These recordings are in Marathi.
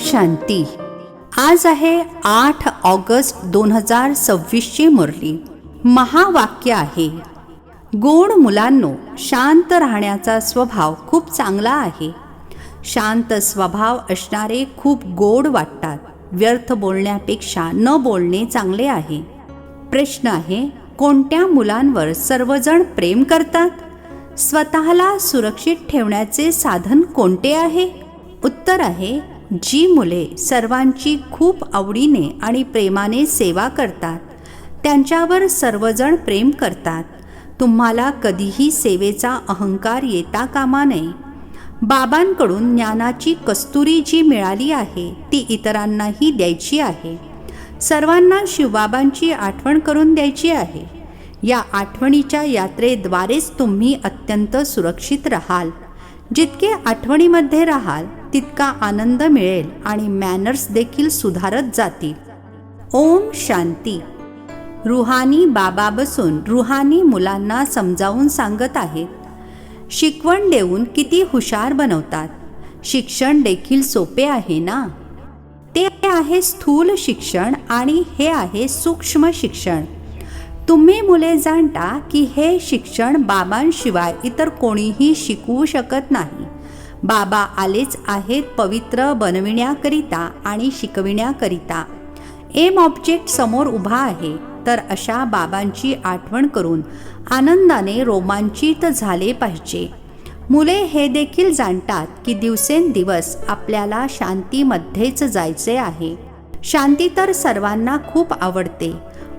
शांती. आज आहे 8 ऑगस्ट 2026ची मुरली. महावाक्य आहे, गोड मुलांनो, शांत राहण्याचा स्वभाव खूप चांगला आहे. शांत स्वभाव असणारे खूप गोड वाटतात. व्यर्थ बोलण्यापेक्षा न बोलणे चांगले आहे. प्रश्न आहे, कोणत्या मुलांवर सर्वजण प्रेम करतात? स्वतःला सुरक्षित ठेवण्याचे साधन कोणते आहे? उत्तर आहे, जी मुले सर्वांची खूप आवडीने आणि प्रेमाने सेवा करतात त्यांच्यावर सर्वजण प्रेम करतात. तुम्हाला कधीही सेवेचा अहंकार येता कामा नये. बाबांकडून ज्ञानाची कस्तुरी जी मिळाली आहे ती इतरांनाही द्यायची आहे. सर्वांना शिवबाबांची आठवण करून द्यायची आहे. या आठवणीच्या यात्रेद्वारेच तुम्ही अत्यंत सुरक्षित राहाल. जितके आठवणीमध्ये राहाल तितका आनंद मिळेल आणि मॅनर्स देखील सुधारत जातील. ओम शांती. रुहानी बाबा बसून रुहानी मुलांना समजावून सांगत आहेत. शिकवण देऊन किती हुशार बनवतात. शिक्षण देखील सोपे आहे ना. ते आहे स्थूल शिक्षण आणि हे आहे सूक्ष्म शिक्षण. तुम्ही मुले जाणता की हे शिक्षण बाबांशिवाय इतर कोणीही शिकवू शकत नाही. बाबा आलेच आहेत पवित्र बनविण्याकरिता आणि शिकविण्याकरिता. एम ऑब्जेक्ट समोर उभा आहे, तर अशा बाबांची आठवण करून आनंदाने रोमांचित झाले पाहिजे. मुले हे देखील जाणतात की दिवसेंदिवस आपल्याला शांतीमध्येच जायचे आहे. शांती तर सर्वांना खूप आवडते.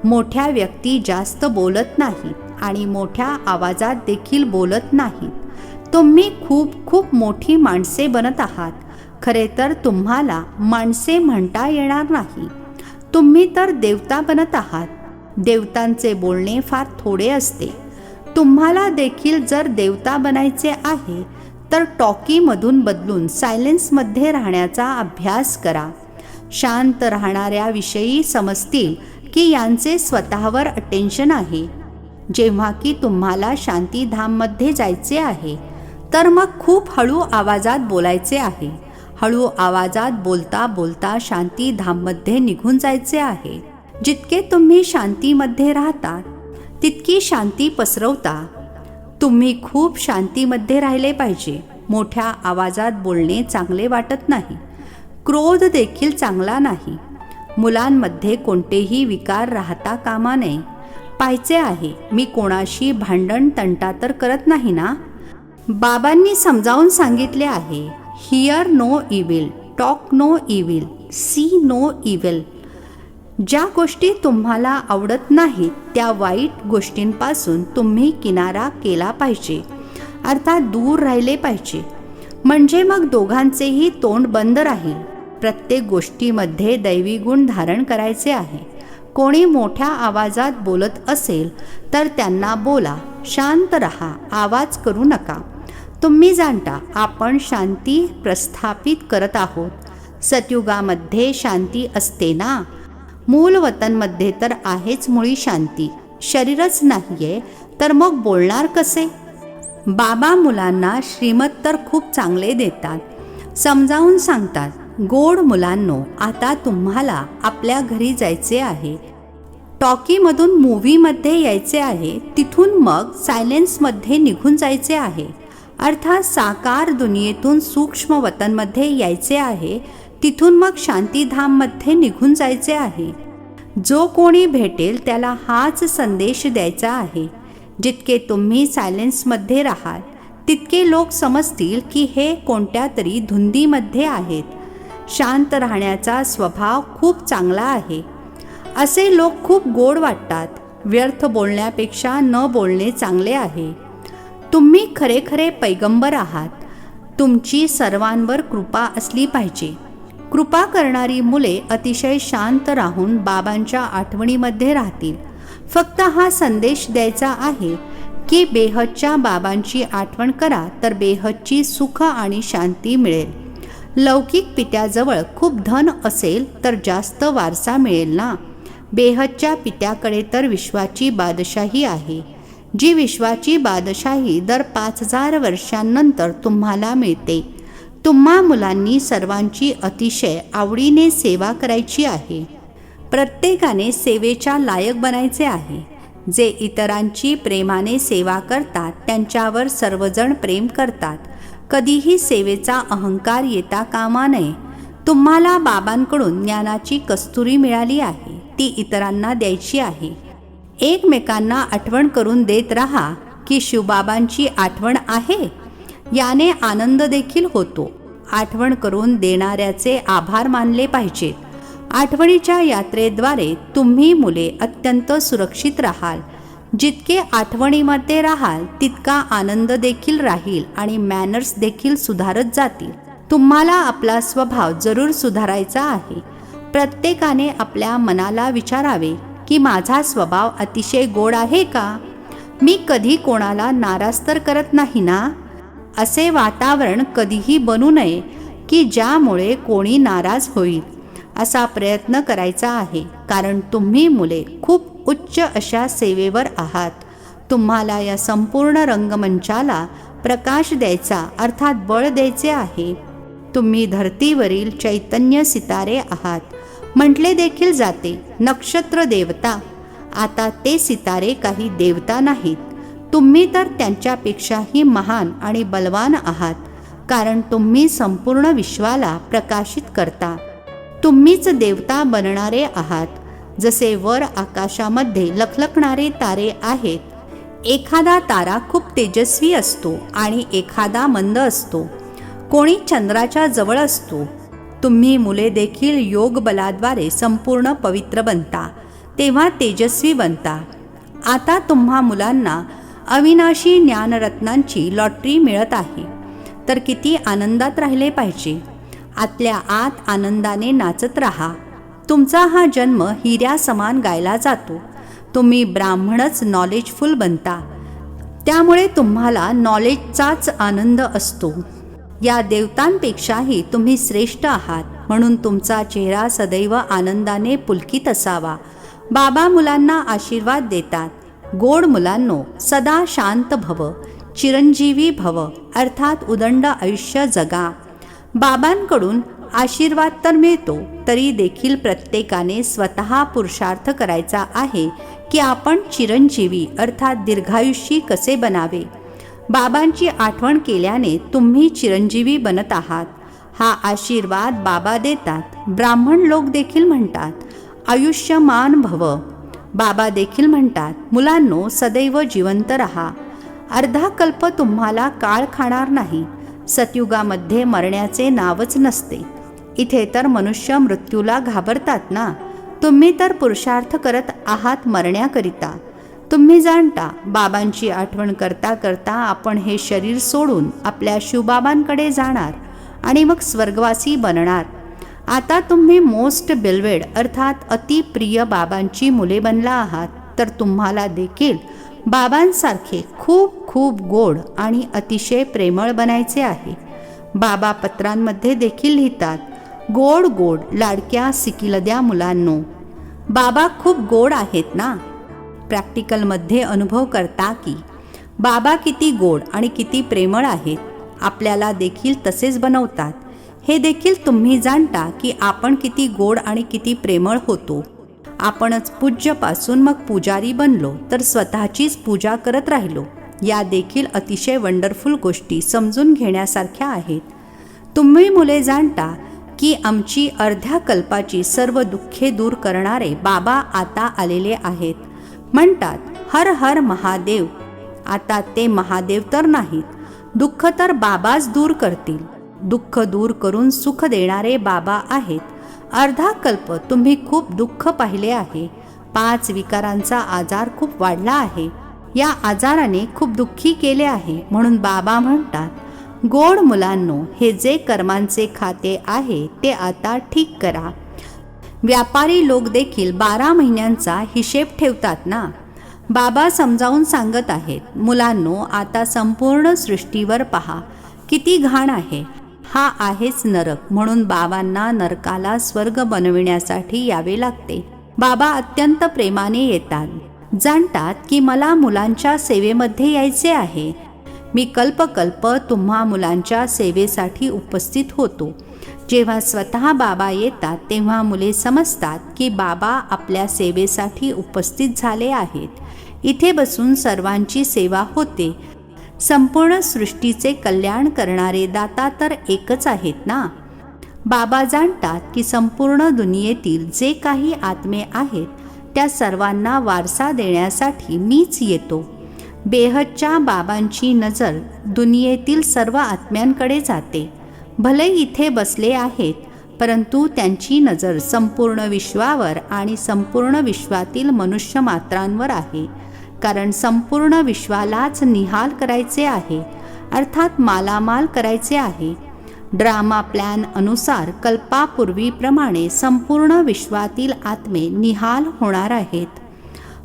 मोठ्या व्यक्ती जास्त बोलत नाहीत आणि मोठ्या आवाजात देखील बोलत नाहीत. तुम्ही खूप खूप मोठी माणसे बनत आहात. खरे तर तुम्हाला माणसे म्हणता येणार नाही. तुम्ही तर देवता बनत आहात. देवतांचे बोलणे फार थोडे असते. तुम्हाला देखील जर देवता बनायचे आहे तर टॉकीमधून बदलून सायलेन्समध्ये राहण्याचा अभ्यास करा. शांत राहणाऱ्या विषयी समजतील की यांचे स्वतःवर अटेन्शन आहे. जेव्हा की तुम्हाला शांतीधाममध्ये जायचे आहे तर मग खूप हळू आवाजात बोलायचे आहे. हळू आवाजात बोलता बोलता शांतीधाममध्ये निघून जायचे आहे. जितके तुम्ही शांतीमध्ये राहतात तितकी शांती पसरवता. तुम्ही खूप शांतीमध्ये राहिले पाहिजे. मोठ्या आवाजात बोलणे चांगले वाटत नाही. क्रोध देखील चांगला नाही. मुलांमध्ये कोणतेही विकार राहता कामा नये. पाहायचे आहे, मी कोणाशी भांडण तंटा तर करत नाही ना. बाबांनी समजावून सांगितले आहे, hear no evil, talk no evil, see no evil. ज्या गोष्टी तुम्हाला आवडत नाहीत त्या वाईट गोष्टींपासून तुम्ही किनारा केला पाहिजे, अर्थात दूर राहिले पाहिजे. म्हणजे मग दोघांचेही तोंड बंद राहील. प्रत्येक गोष्टीमध्ये दैवी गुण धारण करायचे आहे. कोणी मोठ्या आवाजात बोलत असेल तर त्यांना बोला, शांत रहा, आवाज करू नका. तुम्ही जाणता आपण शांती प्रस्थापित करत आहोत. सतयुगामध्ये शांती असते ना. मूल वतनमध्ये तर आहेच मुळी शांती. शरीरच नाहीये तर मग बोलणार कसे? बाबा मुलांना श्रीमत तर खूप चांगले देतात. समजावून सांगतात, गोड मुलांनो, आता तुम्हाला आपल्या घरी जायचे आहे. टॉकीमधून मूव्हीमध्ये यायचे आहे. तिथून मग सायलेन्समध्ये निघून जायचे आहे. अर्थात साकार दुनियेतून सूक्ष्म वतनमध्ये यायचे आहे. तिथून मग शांतीधाममध्ये निघून जायचे आहे. जो कोणी भेटेल त्याला हाच संदेश द्यायचा आहे. जितके तुम्ही सायलेन्समध्ये राहाल तितके लोक समजतील की हे कोणत्या तरी धुंदीमध्ये आहेत. शांत राहण्याचा स्वभाव खूप चांगला आहे. असे लोक खूप गोड वाटतात. व्यर्थ बोलण्यापेक्षा न बोलणे चांगले आहे. तुम्ही खरे खरे पैगंबर आहात. तुमची सर्वांवर कृपा असली पाहिजे. कृपा करणारी मुले अतिशय शांत राहून बाबांच्या आठवणीमध्ये राहतील. फक्त हा संदेश द्यायचा आहे की बेहदच्या बाबांची आठवण करा तर बेहदची सुख आणि शांती मिळेल. लौकिक पित्याजवळ खूप धन असेल तर जास्त वारसा मिळेल ना. बेहदच्या पित्याकडे तर विश्वाची बादशाही आहे. जी विश्वाची बादशाही दर 5000 वर्षांनंतर तुम्हाला मिळते. तुम्हा मुलांनी सर्वांची अतिशय आवडीने सेवा करायची आहे. प्रत्येकाने सेवेच्या लायक बनायचे आहे. जे इतरांची प्रेमाने सेवा करतात त्यांच्यावर सर्वजण प्रेम करतात. कधीही सेवेचा अहंकार येता कामा नये. तुम्हाला बाबांकडून ज्ञानाची कस्तुरी मिळाली आहे, ती इतरांना द्यायची आहे. एकमेकांना आठवण करून देत राहा की शिवबाबांची आठवण आहे. याने आनंद देखील होतो. आठवण करून देणाऱ्याचे आभार मानले पाहिजेत. आठवणीच्या यात्रेद्वारे तुम्ही मुले अत्यंत सुरक्षित राहाल. जितके आठवणीमध्ये राहाल तितका आनंद देखील राहील आणि मॅनर्स देखील सुधारत जातील. तुम्हाला आपला स्वभाव जरूर सुधारायचा आहे. प्रत्येकाने आपल्या मनाला विचारावे की माझा स्वभाव अतिशय गोड आहे का? मी कधी कोणाला नाराज तर करत नाही ना? असे वातावरण कधीही बनू नये की ज्यामुळे कोणी नाराज होईल. असा प्रयत्न करायचा आहे, कारण तुम्ही मुले खूप उच्च अशा सेवेवर आहात. तुम्हाला या संपूर्ण रंगमंचाला प्रकाश द्यायचा अर्थात बळ द्यायचे आहे. तुम्ही धर्तीवरील चैतन्य सितारे आहात. म्हटले देखील जाते नक्षत्र देवता. आता ते सितारे काही देवता नाहीत. तुम्ही तर त्यांच्यापेक्षाही महान आणि बलवान आहात, कारण तुम्ही संपूर्ण विश्वाला प्रकाशित करता. तुम्हीच देवता बनणारे आहात. जसे वर आकाशामध्ये लखलखणारे तारे आहेत. एखादा तारा खूप तेजस्वी असतो आणि एखादा मंद असतो. कोणी चंद्राच्या जवळ असतो. तुम्ही मुले देखील योग बलाद्वारे संपूर्ण पवित्र बनता, तेव्हा तेजस्वी बनता. आता तुम्हा मुलांना अविनाशी ज्ञानरत्नांची लॉटरी मिळत आहे, तर किती आनंदात राहिले पाहिजे. आतल्या आत आनंदाने नाचत राहा. तुमचा हा जन्म हिऱ्या समान गायला जातो. तुम्ही ब्राह्मणच नॉलेजफुल बनता, त्यामुळे तुम्हाला नॉलेजचाच आनंद असतो. या देवतांपेक्षाही तुम्ही श्रेष्ठ आहात, म्हणून तुमचा चेहरा सदैव आनंदाने पुलकित असावा. बाबा मुलांना आशीर्वाद देतात. गोड मुलांनो, सदा शांत भव, चिरंजीवी भव, अर्थात उदंड आयुष्य जगा. बाबांकडून आशीर्वाद तर मिळतो, तरी देखील प्रत्येकाने स्वतः पुरुषार्थ करायचा आहे की आपण चिरंजीवी अर्थात दीर्घायुष्यी कसे बनावे. बाबांची आठवण केल्याने तुम्ही चिरंजीवी बनत आहात. हा आशीर्वाद बाबा देतात. ब्राह्मण लोक देखील म्हणतात आयुष्यमान भव. बाबा देखील म्हणतात मुलांनो, सदैव जिवंत राहा. अर्धा कल्प तुम्हाला काळ खाणार नाही. सतयुगामध्ये मरण्याचे नावच नसते. इथे तर मनुष्य मृत्यूला घाबरतात ना. तुम्ही तर पुरुषार्थ करत आहात मरण्याकरिता. तुम्ही जाणता बाबांची आठवण करता करता आपण हे शरीर सोडून आपल्या शिवबाबांकडे जाणार आणि मग स्वर्गवासी बनणार. आता तुम्ही मोस्ट बिलवेड अर्थात अतिप्रिय बाबांची मुले बनला आहात, तर तुम्हाला देखील बाबांसारखे खूप खूप गोड आणि अतिशय प्रेमळ बनायचे आहे. बाबा पत्रांमध्ये देखील लिहितात, गोड गोड लाडक्या सिकिलद्या मुलांनो. बाबा खूप गोड आहेत ना. प्रॅक्टिकलमध्ये अनुभव करता की बाबा किती गोड आणि किती प्रेमळ आहेत. आपल्याला देखील तसेच बनवतात. हे देखील तुम्ही जाणता की आपण किती गोड आणि किती प्रेमळ होतो. आपणच पूज्यपासून मग पुजारी बनलो, तर स्वतःचीच पूजा करत राहिलो. या देखील अतिशय वंडरफुल गोष्टी समजून घेण्यासारख्या आहेत. तुम्ही मुले जाणता की आमची अर्ध्या कल्पाची सर्व दुःखे दूर करणारे बाबा आता आलेले आहेत. म्हणतात हर हर महादेव. आता ते महादेव तर नाहीत. दुःख तर बाबाच दूर करतील. दुःख दूर करून सुख देणारे बाबा आहेत. अर्धा कल्प तुम्ही खूप दुःख पाहिले आहे. 5 विकारांचा आजार खूप वाढला आहे. या आजाराने खूप दुःखी केले आहे. म्हणून बाबा म्हणतात गोड मुलांनो, हे जे कर्मांचे खाते आहे ते आता ठीक करा. व्यापारी लोक देखील 12 महिन्यांचा हिशेब ठेवतात ना. बाबा समजावून सांगत आहेत, मुलांनो आता संपूर्ण सृष्टीवर पहा, किती घाण आहे. हा आहेच नरक. म्हणून बाबांना नरकाला स्वर्ग बनविण्यासाठी यावे लागते. बाबा अत्यंत प्रेमाने येतात. जाणतात की मला मुलांच्या सेवेमध्ये यायचे आहे. मी कल्पकल्प तुम्हा मुलांच्या सेवेसाठी उपस्थित होतो. जेव्हा स्वतः बाबा येतात तेव्हा मुले समजतात की बाबा आपल्या सेवेसाठी उपस्थित झाले आहेत. इथे बसून सर्वांची सेवा होते. संपूर्ण सृष्टीचे कल्याण करणारे दाता तर एकच आहेत ना. बाबा जाणतात की संपूर्ण दुनियेतील जे काही आत्मे आहेत त्या सर्वांना वारसा देण्यासाठी मीच येतो. बेहदच्या बाबांची नजर दुनियेतील सर्व आत्म्यांकडे जाते. भले इथे बसले आहेत, परंतु त्यांची नजर संपूर्ण विश्वावर आणि संपूर्ण विश्वातील मनुष्य मात्रांवर आहे. कारण संपूर्ण विश्वालाच निहाल करायचे आहे, अर्थात मालामाल करायचे आहे. ड्रामा प्लॅन अनुसार कल्पापूर्वीप्रमाणे संपूर्ण विश्वातील आत्मे निहाल होणार आहेत.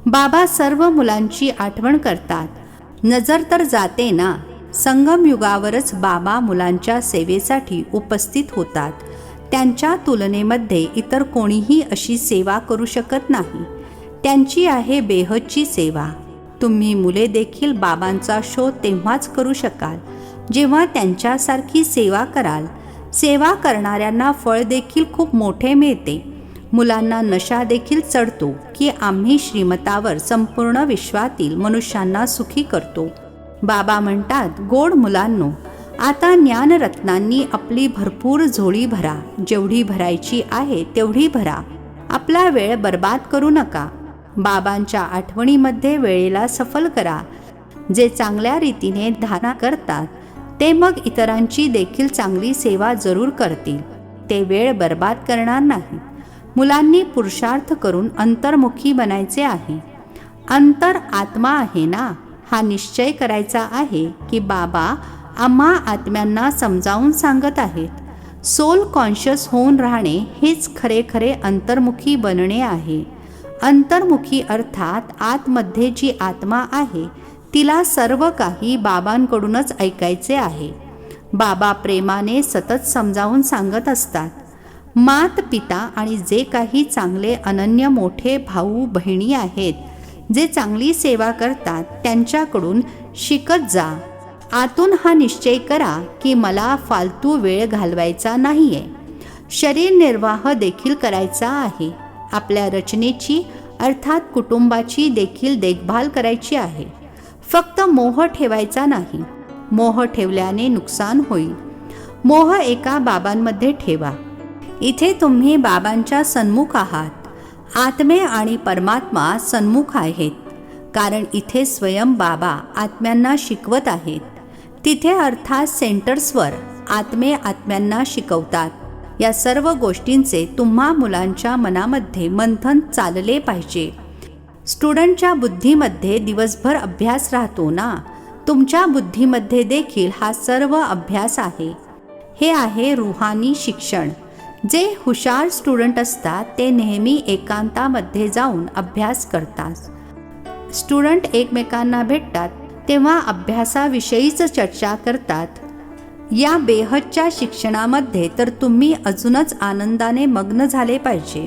बाबा सर्व मुलांची आठवण करतात. नजर तर जाते ना. संगम युगावरच बाबा मुलांच्या सेवेसाठी उपस्थित होतात. त्यांच्या तुलनेमध्ये इतर कोणीही अशी सेवा करू शकत नाही. त्यांची आहे बेहदची सेवा. तुम्ही मुले देखील बाबांचा शोध तेव्हाच करू शकाल जेव्हा त्यांच्यासारखी सेवा कराल. सेवा करणाऱ्यांना फळ देखील खूप मोठे मिळते. मुलांना नशा देखील चढतो की आम्ही श्रीमतावर संपूर्ण विश्वातील मनुष्यांना सुखी करतो. बाबा म्हणतात, गोड मुलांनो, आता ज्ञानरत्नांनी आपली भरपूर झोळी भरा. जेवढी भरायची आहे तेवढी भरा. आपला वेळ बर्बाद करू नका. बाबांच्या आठवणीमध्ये वेळेला सफल करा. जे चांगल्या रीतीने धारणा करतात ते मग इतरांची देखील चांगली सेवा जरूर करतील. ते वेळ बर्बाद करणार नाही. मुलांनी पुरुषार्थ करून अंतर्मुखी बनायचे आहे. अंतर आत्मा आहे ना. हा निश्चय करायचा आहे की बाबा आम्हा आत्म्यांना समजावून सांगत आहेत. सोल कॉन्शियस होऊन राहणे हेच खरे खरे अंतर्मुखी बनणे आहे. अंतर्मुखी अर्थात आतमध्ये जी आत्मा आहे तिला सर्व काही बाबांकडूनच ऐकायचे आहे. बाबा प्रेमाने सतत समजावून सांगत असतात. मात पिता आणि जे काही चांगले अनन्य मोठे भाऊ बहिणी आहेत, जे चांगली सेवा करतात त्यांच्याकडून शिकत जा. आतून हा निश्चय करा की मला फालतू वेळ घालवायचा नाहीये. शरीर निर्वाह देखील करायचा आहे. आपल्या रचनेची अर्थात कुटुंबाची देखील देखभाल करायची आहे. फक्त मोह ठेवायचा नाही. मोह ठेवल्याने नुकसान होईल. मोह एका बाबांमध्ये ठेवा. इथे तुम्ही बाबांच्या सन्मुख आहात. आत्मे आणि परमात्मा सन्मुख आहेत. कारण इथे स्वयं बाबा आत्म्यांना शिकवत आहेत. तिथे अर्थात सेंटर्सवर आत्मे आत्म्यांना शिकवतात. या सर्व गोष्टींचे तुम्हा मुलांच्या मनामध्ये मंथन चालले पाहिजे. स्टुडंटच्या बुद्धीमध्ये दिवसभर अभ्यास राहतो ना. तुमच्या बुद्धीमध्ये देखील हा सर्व अभ्यास आहे. हे आहे रुहानी शिक्षण. जे हुशार स्टुडंट असतात ते नेहमी एकांतामध्ये जाऊन अभ्यास करतात. स्टुडंट एकमेकांना भेटतात तेव्हा अभ्यासाविषयीच चर्चा करतात. या बेहदच्या शिक्षणामध्ये तर तुम्ही अजूनच आनंदाने मग्न झाले पाहिजे.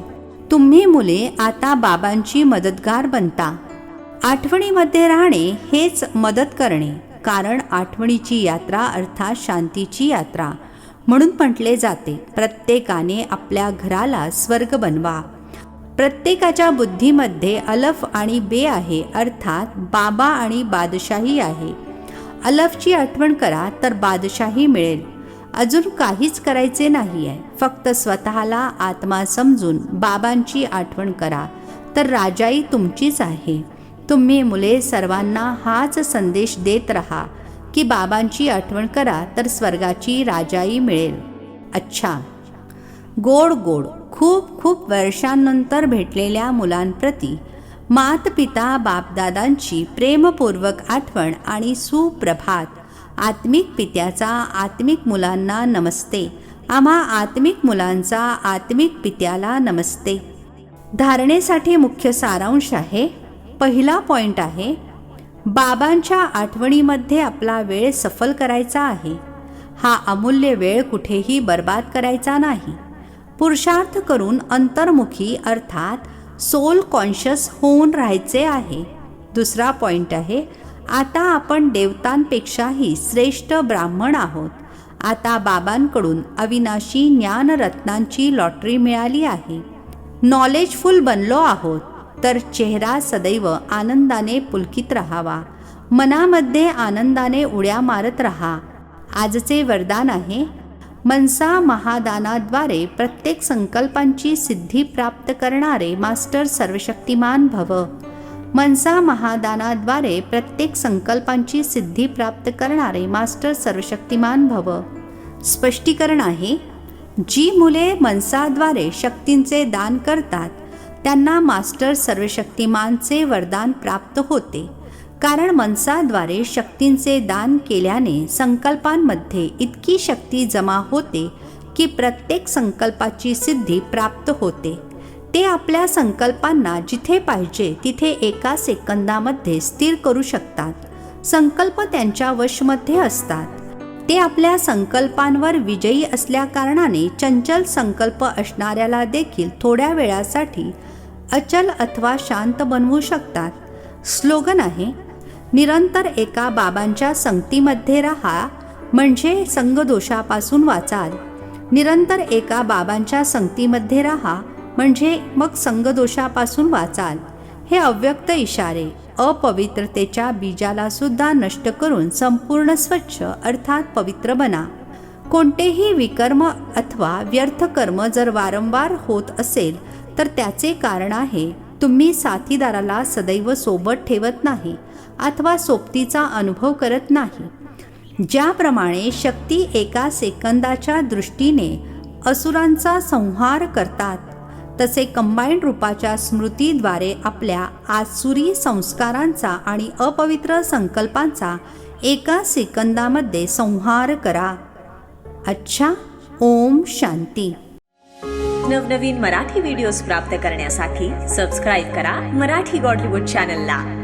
तुम्ही मुले आता बाबांची मदतगार बनता. आठवणीमध्ये राहणे हेच मदत करणे. कारण आठवणीची यात्रा अर्थात शांतीची यात्रा म्हणून म्हटले जाते. प्रत्येकाने आपल्या घराला स्वर्ग बनवा. प्रत्येकाच्या बुद्धीमध्ये अलफ आणि बे आहे, अर्थात बाबा आणि बादशाही आहे. अलफची आठवण करा तर बादशाही मिळेल. अजून काहीच करायचे नाही आहे. फक्त स्वतःला आत्मा समजून बाबांची आठवण करा तर राजाई तुमचीच आहे. तुम्ही मुले सर्वांना हाच संदेश देत राहा की बाबांची आठवण करा तर स्वर्गाची राजाई मिळेल. अच्छा. गोड गोड खूप खूप वर्षांनंतर भेटलेल्या मुलांप्रती मातपिता बापदादांची प्रेमपूर्वक आठवण आणि सुप्रभात. आत्मिक पित्याचा आत्मिक मुलांना नमस्ते. आम्हा आत्मिक मुलांचा आत्मिक पित्याला नमस्ते. धारणेसाठी मुख्य सारांश आहे. पहिला पॉइंट आहे, बाबांच्या आठवणीमध्ये आपला वेळ सफल करायचा आहे. हा अमूल्य वेळ कुठेही बर्बाद करायचा नाही. पुरुषार्थ करून अंतर्मुखी अर्थात सोल कॉन्शियस होऊन राहायचे आहे. दुसरा पॉइंट आहे, आता आपण देवतांपेक्षाही श्रेष्ठ ब्राह्मण आहोत. आता बाबांकडून अविनाशी ज्ञानरत्नांची लॉटरी मिळाली आहे. नॉलेजफुल बनलो आहोत तर चेहरा सदैव आनंदाने पुलकित राहावा. मनामध्ये आनंदाने उड्या मारत राहा. आजचे वरदान आहे, मनसा महादानाद्वारे प्रत्येक संकल्पांची सिद्धी प्राप्त करणारे मास्टर सर्वशक्तिमान भव. मनसा महादानाद्वारे प्रत्येक संकल्पांची सिद्धी प्राप्त करणारे मास्टर सर्वशक्तिमान भव. स्पष्टीकरण आहे, जी मुले मनसाद्वारे शक्तींचे दान करतात त्यांना मास्टर सर्वशक्तिमानचे वरदान प्राप्त होते. कारण मनसाद्वारे शक्तींचे दान केल्याने संकल्पांमध्ये इतकी शक्ती जमा होते की प्रत्येक संकल्पाची सिद्धी प्राप्त होते. ते आपल्या संकल्पांना जिथे पाहिजे तिथे एका सेकंदामध्ये स्थिर करू शकतात. संकल्प त्यांच्या वशमध्ये असतात. ते आपल्या संकल्पांवर विजयी असल्याकारणाने चंचल संकल्प असणाऱ्याला देखील थोड्या वेळासाठी अचल अथवा शांत बनवू शकतात. स्लोगन आहे, निरंतर एका बाबांच्या संगतीमध्ये राहा म्हणजे संगदोषापासून वाचाल. निरंतर एका बाबांच्या संगतीमध्ये राहा म्हणजे मग संगदोषापासून वाचाल. हे अव्यक्त इशारे अपवित्रतेच्या बीजाला सुद्धा नष्ट करून संपूर्ण स्वच्छ अर्थात पवित्र बना. कोणतेही विकर्म अथवा व्यर्थ कर्म जर वारंवार होत असेल तर त्याचे कारण आहे, तुम्ही साथीदाराला सदैव सोबत ठेवत नाही अथवा सोबतीचा अनुभव करत नाही. ज्याप्रमाणे शक्ती एका सेकंदाच्या दृष्टीने असुरांचा संहार करतात, तसे कंबाईंड रूपाच्या स्मृतीद्वारे आपल्या आसुरी संस्कारांचा आणि अपवित्र संकल्पांचा एका सेकंदामध्ये संहार करा. अच्छा. ओम शांती. नवनवीन मराठी व्हिडिओज प्राप्त करण्यासाठी सबस्क्राईब करा मराठी गॉडलीवूड चॅनलला.